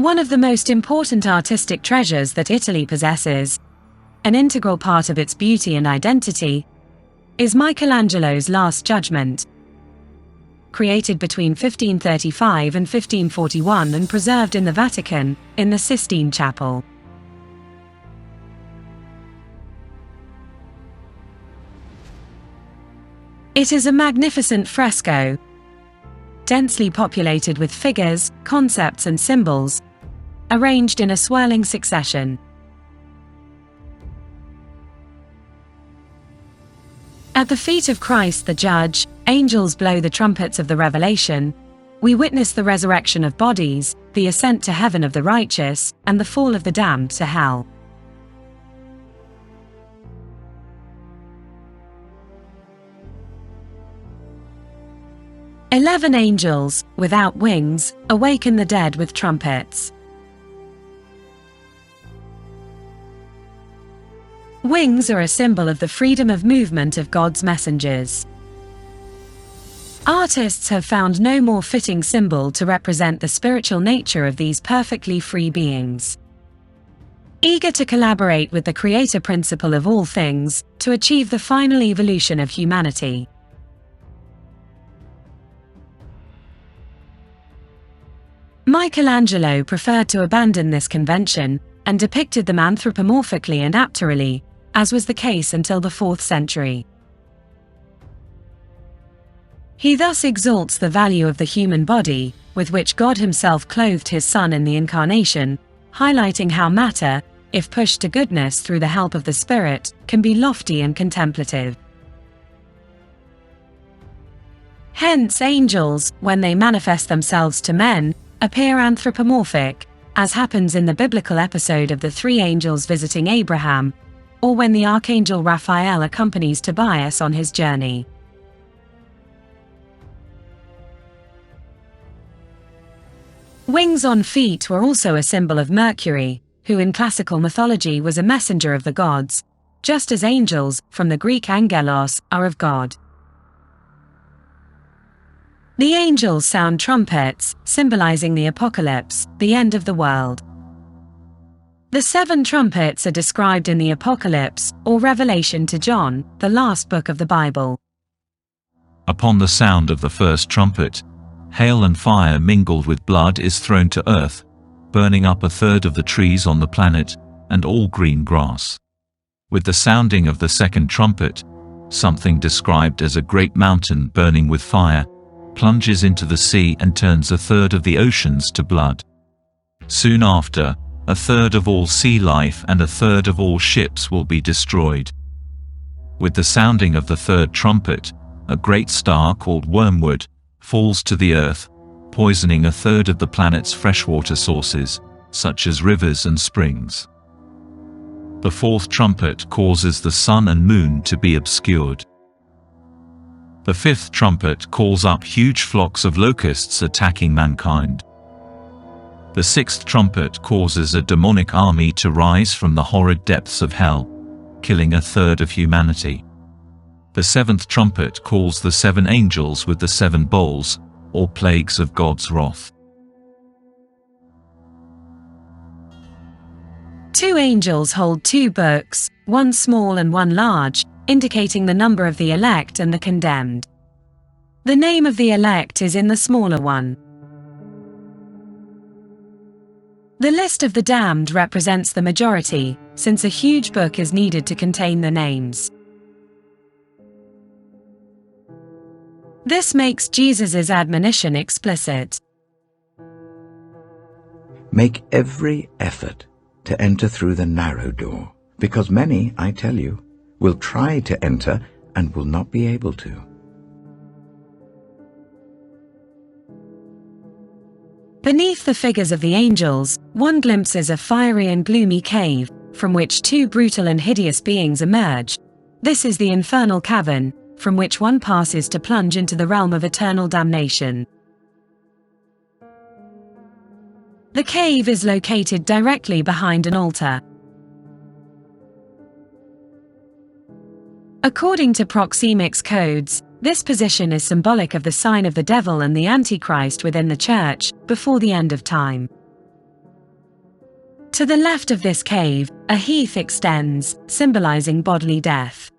One of the most important artistic treasures that Italy possesses, an integral part of its beauty and identity, is Michelangelo's Last Judgment. Created between 1535 and 1541 and preserved in the Vatican, in the Sistine Chapel. It is a magnificent fresco, densely populated with figures, concepts and symbols, arranged in a swirling succession. At the feet of Christ the Judge, angels blow the trumpets of the Revelation. We witness the resurrection of bodies, the ascent to heaven of the righteous, and the fall of the damned to hell. "11 angels, without wings, awaken the dead with trumpets." Wings are a symbol of the freedom of movement of God's messengers. Artists have found no more fitting symbol to represent the spiritual nature of these perfectly free beings. Eager to collaborate with the creator principle of all things, to achieve the final evolution of humanity. Michelangelo preferred to abandon this convention, and depicted them anthropomorphically and apterally, as was the case until the 4th century. He thus exalts the value of the human body, with which God himself clothed his Son in the Incarnation, highlighting how matter, if pushed to goodness through the help of the Spirit, can be lofty and contemplative. Hence angels, when they manifest themselves to men, appear anthropomorphic, as happens in the biblical episode of the 3 angels visiting Abraham, or when the archangel Raphael accompanies Tobias on his journey. Wings on feet were also a symbol of Mercury, who in classical mythology was a messenger of the gods, just as angels, from the Greek angelos, are of God. The angels sound trumpets, symbolizing the apocalypse, the end of the world. The 7 trumpets are described in the Apocalypse, or Revelation to John, the last book of the Bible. Upon the sound of the first trumpet, hail and fire mingled with blood is thrown to earth, burning up 1/3 of the trees on the planet, and all green grass. With the sounding of the second trumpet, something described as a great mountain burning with fire, plunges into the sea and turns 1/3 of the oceans to blood. Soon after, 1/3 of all sea life and 1/3 of all ships will be destroyed. With the sounding of the 3rd trumpet, a great star called Wormwood falls to the earth, poisoning 1/3 of the planet's freshwater sources, such as rivers and springs. The 4th trumpet causes the sun and moon to be obscured. The 5th trumpet calls up huge flocks of locusts attacking mankind. The 6th trumpet causes a demonic army to rise from the horrid depths of hell, killing 1/3 of humanity. The 7th trumpet calls the 7 angels with the 7 bowls, or plagues of God's wrath. 2 angels hold 2 books, one small and one large, indicating the number of the elect and the condemned. The name of the elect is in the smaller one. The list of the damned represents the majority, since a huge book is needed to contain the names. This makes Jesus' admonition explicit. Make every effort to enter through the narrow door, because many, I tell you, will try to enter and will not be able to. Beneath the figures of the angels, one glimpses a fiery and gloomy cave, from which 2 brutal and hideous beings emerge. This is the infernal cavern, from which one passes to plunge into the realm of eternal damnation. The cave is located directly behind an altar. According to proxemics codes, this position is symbolic of the sign of the devil and the Antichrist within the Church, before the end of time. To the left of this cave, a heath extends, symbolizing bodily death.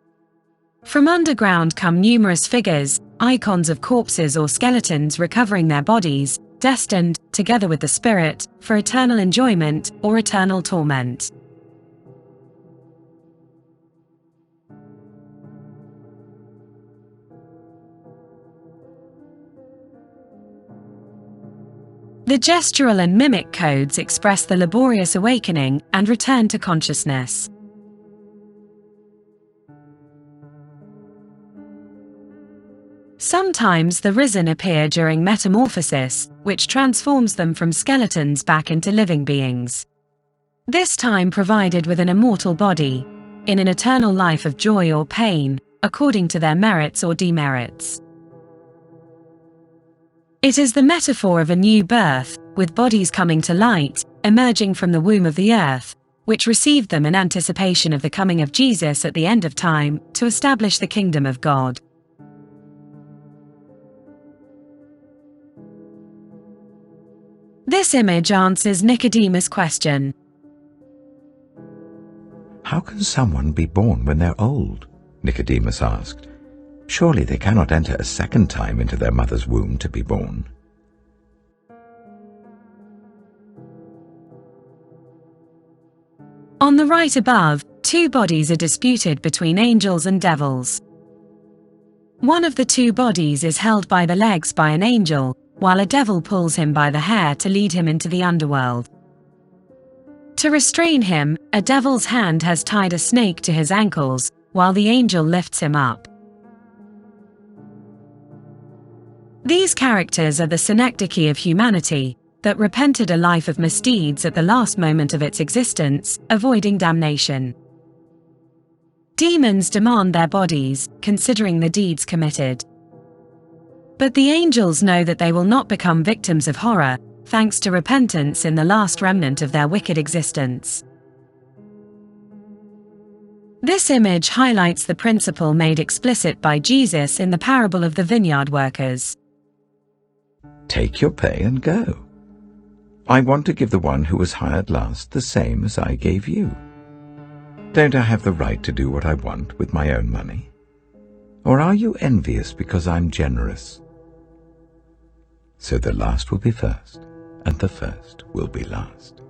From underground come numerous figures, icons of corpses or skeletons recovering their bodies, destined, together with the spirit, for eternal enjoyment or eternal torment. The gestural and mimic codes express the laborious awakening and return to consciousness. Sometimes the risen appear during metamorphosis, which transforms them from skeletons back into living beings. This time provided with an immortal body, in an eternal life of joy or pain, according to their merits or demerits. It is the metaphor of a new birth, with bodies coming to light, emerging from the womb of the earth, which received them in anticipation of the coming of Jesus at the end of time, to establish the kingdom of God. This image answers Nicodemus' question. How can someone be born when they're old? Nicodemus asked. Surely they cannot enter a second time into their mother's womb to be born. On the right above, two bodies are disputed between angels and devils. One of the two bodies is held by the legs by an angel, while a devil pulls him by the hair to lead him into the underworld. To restrain him, a devil's hand has tied a snake to his ankles, while the angel lifts him up. These characters are the synecdoche of humanity, that repented a life of misdeeds at the last moment of its existence, avoiding damnation. Demons demand their bodies, considering the deeds committed. But the angels know that they will not become victims of horror, thanks to repentance in the last remnant of their wicked existence. This image highlights the principle made explicit by Jesus in the parable of the vineyard workers. Take your pay and go. I want to give the one who was hired last the same as I gave you. Don't I have the right to do what I want with my own money? Or are you envious because I'm generous? So the last will be first, and the first will be last.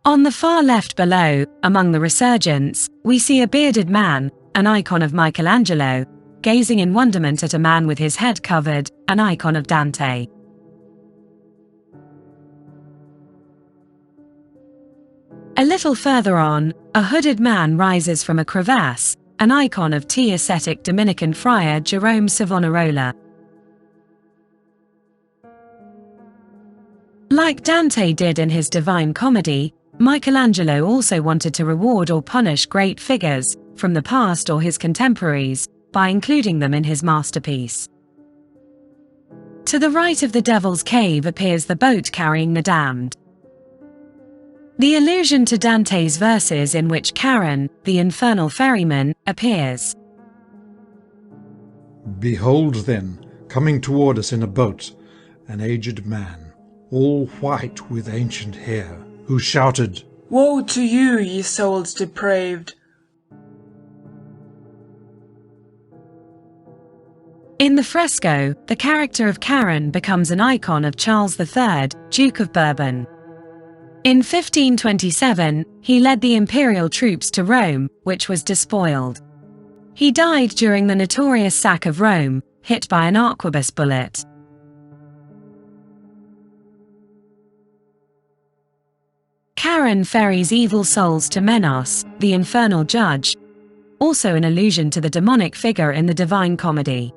On the far left below, among the resurgents, we see a bearded man, an icon of Michelangelo, gazing in wonderment at a man with his head covered, an icon of Dante. A little further on, a hooded man rises from a crevasse, an icon of ascetic Dominican friar Jerome Savonarola. Like Dante did in his Divine Comedy, Michelangelo also wanted to reward or punish great figures, from the past or his contemporaries, by including them in his masterpiece. To the right of the Devil's Cave appears the boat carrying the damned. The allusion to Dante's verses in which Charon, the infernal ferryman, appears. Behold then, coming toward us in a boat, an aged man, all white with ancient hair, who shouted, Woe to you, ye souls depraved! In the fresco, the character of Charon becomes an icon of Charles III, Duke of Bourbon. In 1527, he led the imperial troops to Rome, which was despoiled. He died during the notorious sack of Rome, hit by an arquebus bullet. Charon ferries evil souls to Menos, the infernal judge, also an allusion to the demonic figure in the Divine Comedy.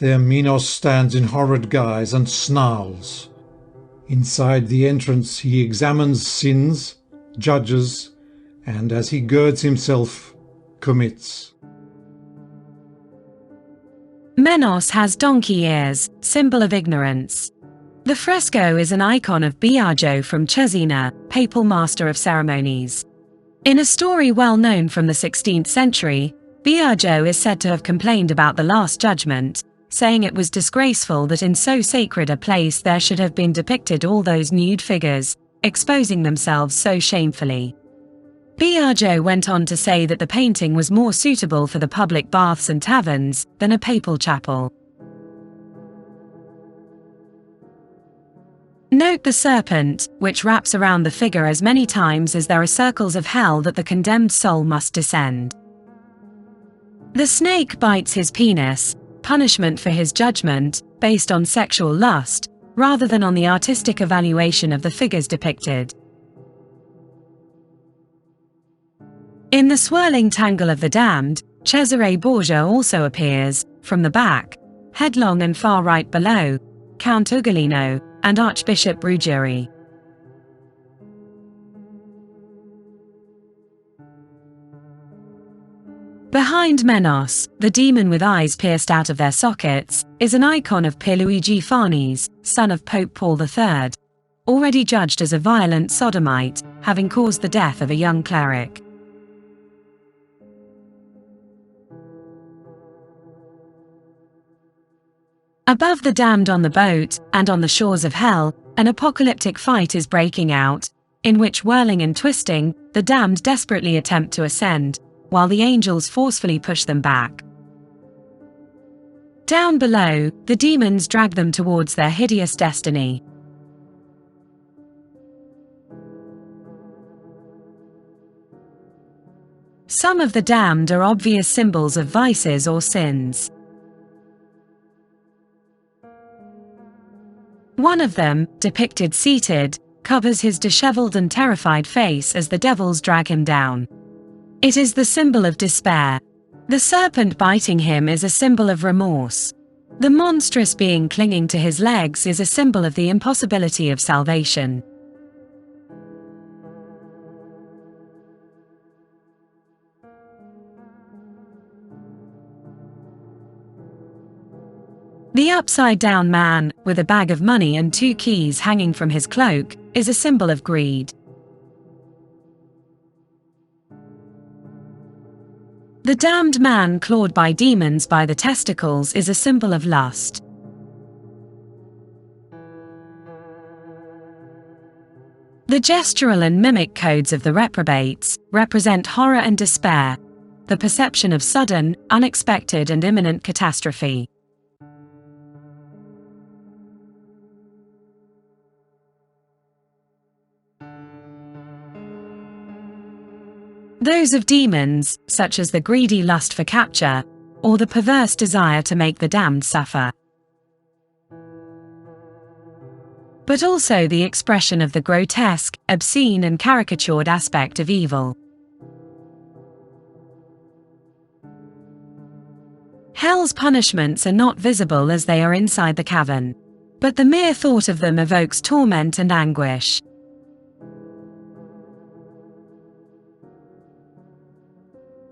There Minos stands in horrid guise and snarls. Inside the entrance he examines sins, judges, and as he girds himself, commits. Menos has donkey ears, symbol of ignorance. The fresco is an icon of Biagio from Cesena, papal master of ceremonies. In a story well known from the 16th century, Biagio is said to have complained about the Last Judgment, saying it was disgraceful that in so sacred a place there should have been depicted all those nude figures, exposing themselves so shamefully. Biagio went on to say that the painting was more suitable for the public baths and taverns than a papal chapel. Note the serpent, which wraps around the figure as many times as there are circles of hell that the condemned soul must descend. The snake bites his penis, punishment for his judgment, based on sexual lust, rather than on the artistic evaluation of the figures depicted. In the swirling tangle of the damned, Cesare Borgia also appears, from the back, headlong and far right below, Count Ugolino, and Archbishop Ruggieri. Behind Menos, the demon with eyes pierced out of their sockets, is an icon of Pierluigi Farnese, son of Pope Paul III, already judged as a violent sodomite, having caused the death of a young cleric. Above the damned on the boat, and on the shores of hell, an apocalyptic fight is breaking out, in which, whirling and twisting, the damned desperately attempt to ascend, while the angels forcefully push them back. Down below, the demons drag them towards their hideous destiny. Some of the damned are obvious symbols of vices or sins. One of them, depicted seated, covers his disheveled and terrified face as the devils drag him down. It is the symbol of despair. The serpent biting him is a symbol of remorse. The monstrous being clinging to his legs is a symbol of the impossibility of salvation. The upside-down man, with a bag of money and 2 keys hanging from his cloak, is a symbol of greed. The damned man clawed by demons by the testicles is a symbol of lust. The gestural and mimic codes of the reprobates represent horror and despair, the perception of sudden, unexpected and imminent catastrophe. Those of demons, such as the greedy lust for capture, or the perverse desire to make the damned suffer. But also the expression of the grotesque, obscene and caricatured aspect of evil. Hell's punishments are not visible as they are inside the cavern, but the mere thought of them evokes torment and anguish.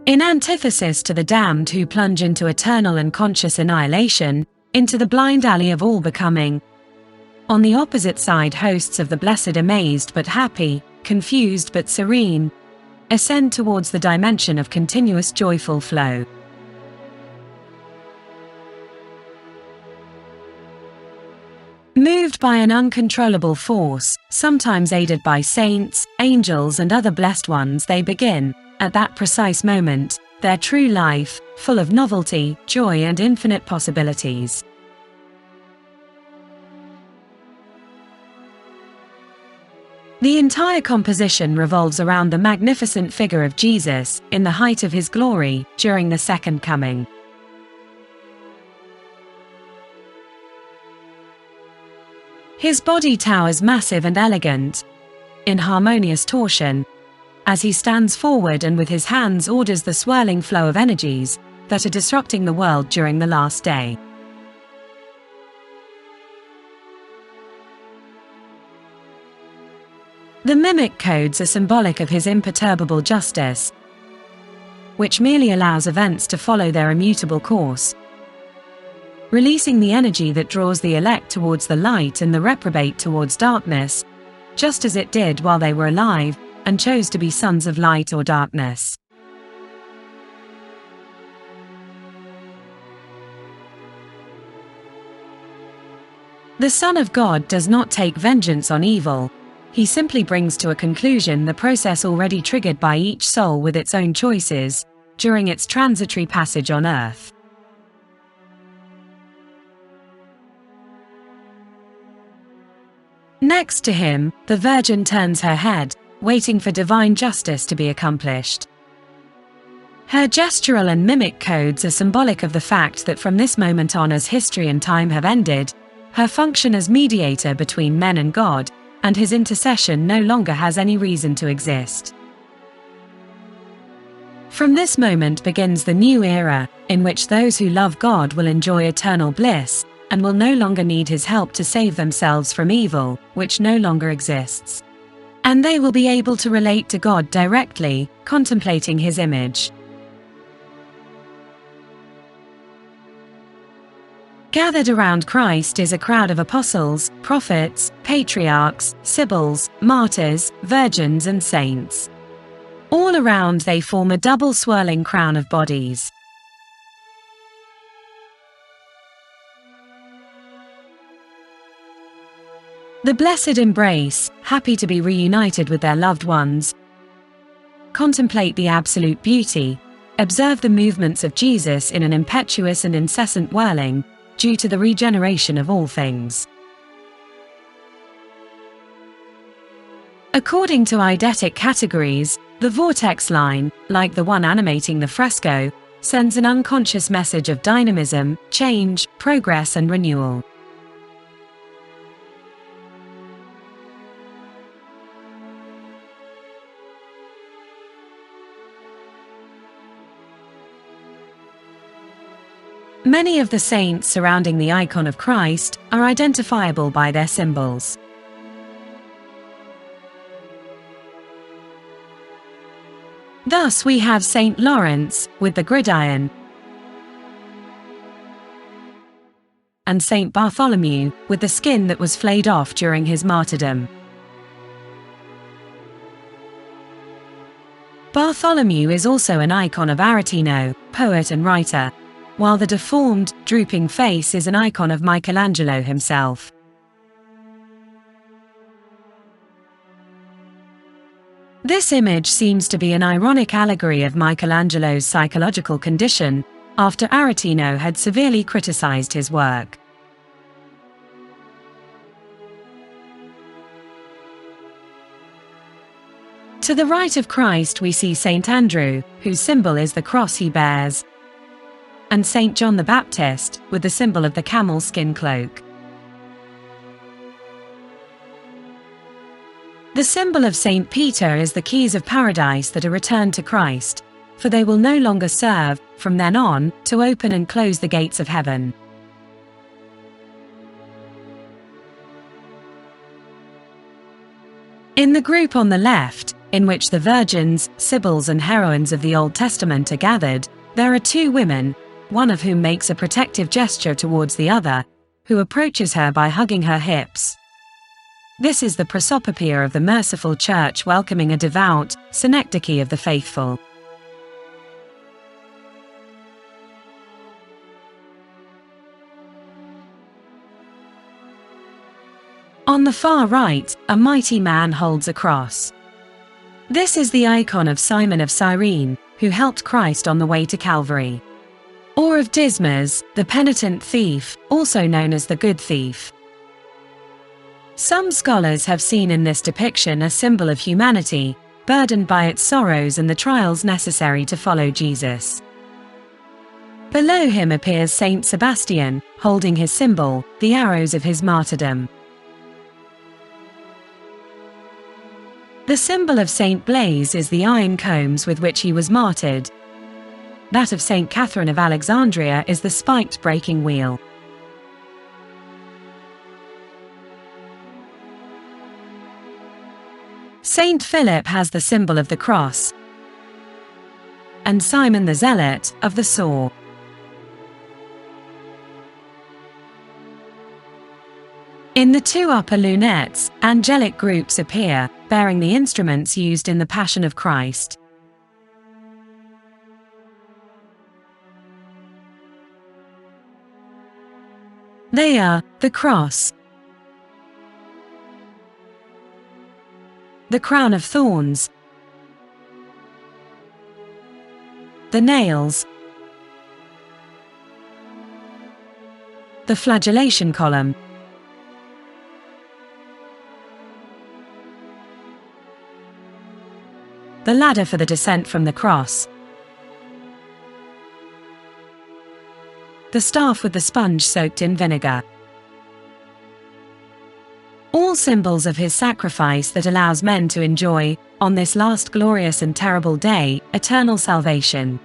In antithesis to the damned who plunge into eternal and conscious annihilation, into the blind alley of all becoming, on the opposite side hosts of the blessed amazed but happy, confused but serene, ascend towards the dimension of continuous joyful flow. Moved by an uncontrollable force, sometimes aided by saints, angels and other blessed ones, they begin, at that precise moment, their true life, full of novelty, joy and infinite possibilities. The entire composition revolves around the magnificent figure of Jesus, in the height of his glory, during the Second Coming. His body towers massive and elegant, in harmonious torsion, as he stands forward and with his hands orders the swirling flow of energies that are disrupting the world during the last day. The mimic codes are symbolic of his imperturbable justice, which merely allows events to follow their immutable course, releasing the energy that draws the elect towards the light and the reprobate towards darkness, just as it did while they were alive and chose to be sons of light or darkness. The Son of God does not take vengeance on evil. He simply brings to a conclusion the process already triggered by each soul with its own choices during its transitory passage on earth. Next to him, the Virgin turns her head, waiting for divine justice to be accomplished. Her gestural and mimic codes are symbolic of the fact that from this moment on, as history and time have ended, her function as mediator between men and God, and his intercession no longer has any reason to exist. From this moment begins the new era, in which those who love God will enjoy eternal bliss, and will no longer need his help to save themselves from evil, which no longer exists. And they will be able to relate to God directly, contemplating his image. Gathered around Christ is a crowd of apostles, prophets, patriarchs, sibyls, martyrs, virgins and saints. All around they form a double swirling crown of bodies. The blessed embrace, happy to be reunited with their loved ones. Contemplate the absolute beauty. Observe the movements of Jesus in an impetuous and incessant whirling, due to the regeneration of all things. According to eidetic categories, the vortex line, like the one animating the fresco, sends an unconscious message of dynamism, change, progress and renewal. Many of the saints surrounding the icon of Christ are identifiable by their symbols. Thus we have Saint Lawrence, with the gridiron, and Saint Bartholomew, with the skin that was flayed off during his martyrdom. Bartholomew is also an icon of Aretino, poet and writer, while the deformed, drooping face is an icon of Michelangelo himself. This image seems to be an ironic allegory of Michelangelo's psychological condition, after Aretino had severely criticized his work. To the right of Christ we see Saint Andrew, whose symbol is the cross he bears, and Saint John the Baptist, with the symbol of the camel skin cloak. The symbol of Saint Peter is the keys of paradise that are returned to Christ, for they will no longer serve, from then on, to open and close the gates of heaven. In the group on the left, in which the virgins, sibyls and heroines of the Old Testament are gathered, there are two women, one of whom makes a protective gesture towards the other, who approaches her by hugging her hips. This is the prosopopoeia of the merciful Church welcoming a devout, synecdoche of the faithful. On the far right, a mighty man holds a cross. This is the icon of Simon of Cyrene, who helped Christ on the way to Calvary. Or of Dismas, the penitent thief, also known as the good thief. Some scholars have seen in this depiction a symbol of humanity, burdened by its sorrows and the trials necessary to follow Jesus. Below him appears Saint Sebastian, holding his symbol, the arrows of his martyrdom. The symbol of Saint Blaise is the iron combs with which he was martyred. That of Saint Catherine of Alexandria is the spiked breaking wheel. Saint Philip has the symbol of the cross, and Simon the Zealot, of the saw. In the two upper lunettes, angelic groups appear, bearing the instruments used in the Passion of Christ. They are the cross, the crown of thorns, the nails, the flagellation column, the ladder for the descent from the cross, the staff with the sponge soaked in vinegar. All symbols of his sacrifice that allows men to enjoy, on this last glorious and terrible day, eternal salvation.